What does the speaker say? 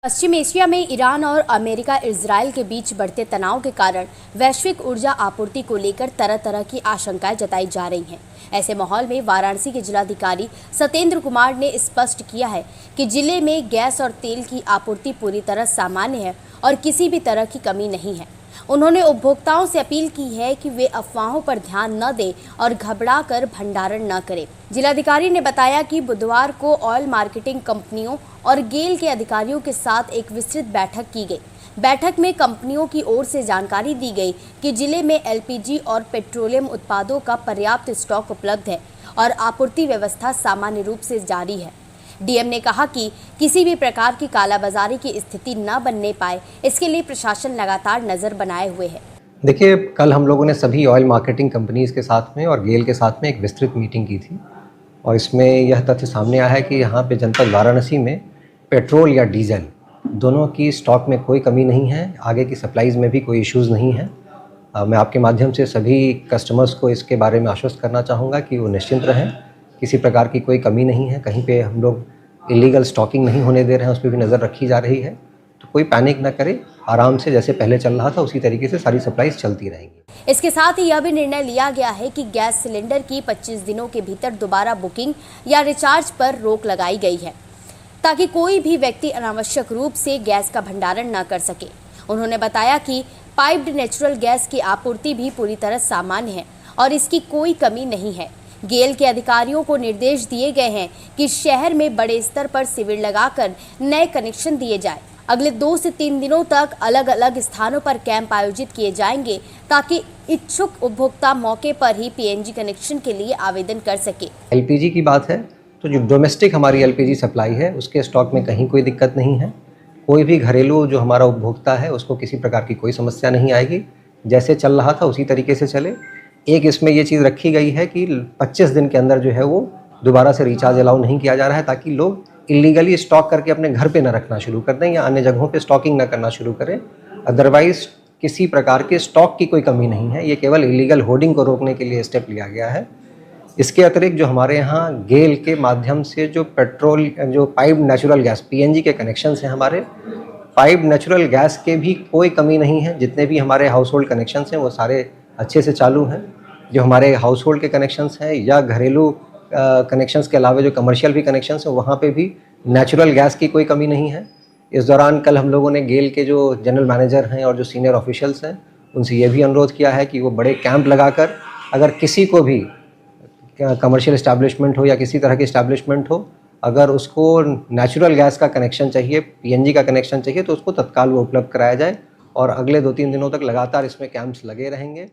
पश्चिम Asia में Iran और America Israel के बीच बढ़ते तनाव के कारण वैश्विक ऊर्जा आपूर्ति को लेकर तरह तरह की आशंकाएं जताई जा रही हैं। ऐसे माहौल में वाराणसी के जिलाधिकारी सत्येंद्र कुमार ने स्पष्ट किया है कि जिले में गैस और तेल की आपूर्ति पूरी तरह सामान्य है और किसी भी तरह की कमी नहीं है। उन्होंने उपभोक्ताओं से अपील की है कि वे अफवाहों पर ध्यान न दें और घबराकर भंडारण न करें। जिलाधिकारी ने बताया कि बुधवार को ऑयल मार्केटिंग कंपनियों और गेल के अधिकारियों के साथ एक विस्तृत बैठक की गई। बैठक में कंपनियों की ओर से जानकारी दी गई कि जिले में एलपीजी और पेट्रोलियम उत्पादों का पर्याप्त स्टॉक उपलब्ध है और आपूर्ति व्यवस्था सामान्य रूप से जारी है। डीएम ने कहा कि किसी भी प्रकार की कालाबाजारी की स्थिति न बनने पाए, इसके लिए प्रशासन लगातार नजर बनाए हुए है। देखिए, कल हम लोगों ने सभी ऑयल मार्केटिंग कंपनीज के साथ में और गेल के साथ में एक विस्तृत मीटिंग की थी और इसमें यह तथ्य सामने आया है कि यहाँ पे जनपद वाराणसी में पेट्रोल या डीजल दोनों की स्टॉक में कोई कमी नहीं है। आगे की सप्लाईज़ में भी कोई इश्यूज़ नहीं है। मैं आपके माध्यम से सभी कस्टमर्स को इसके बारे में आश्वस्त करना चाहूँगा कि वो निश्चिंत रहें। किसी प्रकार की कोई कमी नहीं है, कहीं पे हम लोग इलीगल स्टॉकिंग नहीं होने दे रहे हैं, उस पर भी नज़र रखी जा रही है। तो कोई पैनिक ना करे, आराम से जैसे पहले चल रहा था उसी तरीके से सारी सप्लाईज चलती रहेंगी। इसके साथ ही यह भी निर्णय लिया गया है कि गैस सिलेंडर की 25 दिनों के भीतर दोबारा बुकिंग या रिचार्ज पर रोक लगाई गई है ताकि कोई भी व्यक्ति अनावश्यक रूप से गैस का भंडारण न कर सके। उन्होंने बताया कि पाइप्ड नेचुरल गैस की आपूर्ति भी पूरी तरह सामान्य है और इसकी कोई कमी नहीं है। गेल के अधिकारियों को निर्देश दिए गए हैं कि शहर में बड़े स्तर पर शिविर लगाकर नए कनेक्शन दिए जाए। अगले 2 से 3 दिनों तक अलग अलग स्थानों पर कैंप आयोजित किए जाएंगे ताकि इच्छुक उपभोक्ता मौके पर ही पीएनजी कनेक्शन के लिए आवेदन कर सके। एलपीजी की बात है तो जो डोमेस्टिक हमारी एलपीजी सप्लाई है उसके स्टॉक में कहीं कोई दिक्कत नहीं है। कोई भी घरेलू जो हमारा उपभोक्ता है उसको किसी प्रकार की कोई समस्या नहीं आएगी। जैसे चल रहा था उसी तरीके से चले। एक इसमें ये चीज़ रखी गई है कि 25 दिन के अंदर जो है वो दोबारा से रिचार्ज अलाउ नहीं किया जा रहा है ताकि लोग इलीगली स्टॉक करके अपने घर पे न रखना शुरू कर दें या अन्य जगहों पे स्टॉकिंग न करना शुरू करें। अदरवाइज किसी प्रकार के स्टॉक की कोई कमी नहीं है। ये केवल इलीगल होर्डिंग को रोकने के लिए स्टेप लिया गया है। इसके अतिरिक्त जो हमारे यहाँ गेल के माध्यम से जो पाइप्ड नेचुरल गैस पीएनजी के कनेक्शन हैं, हमारे पाइप्ड नेचुरल गैस के भी कोई कमी नहीं है। जितने भी हमारे हाउस होल्ड कनेक्शन हैं वो सारे अच्छे से चालू हैं। जो हमारे हाउस होल्ड के कनेक्शंस हैं या घरेलू कनेक्शंस के अलावा जो कमर्शियल भी कनेक्शंस हैं वहाँ पे भी नेचुरल गैस की कोई कमी नहीं है। इस दौरान कल हम लोगों ने गेल के जो जनरल मैनेजर हैं और जो सीनियर ऑफिशियल्स हैं उनसे ये भी अनुरोध किया है कि वो बड़े कैंप लगाकर अगर किसी को भी कमर्शियल इस्टेब्लिशमेंट हो या किसी तरह की इस्टेब्लिशमेंट हो, अगर उसको नेचुरल गैस का कनेक्शन चाहिए, पीएनजी का कनेक्शन चाहिए तो उसको तत्काल वो उपलब्ध कराया जाए और अगले 2-3 दिनों तक लगातार इसमें कैंप्स लगे रहेंगे।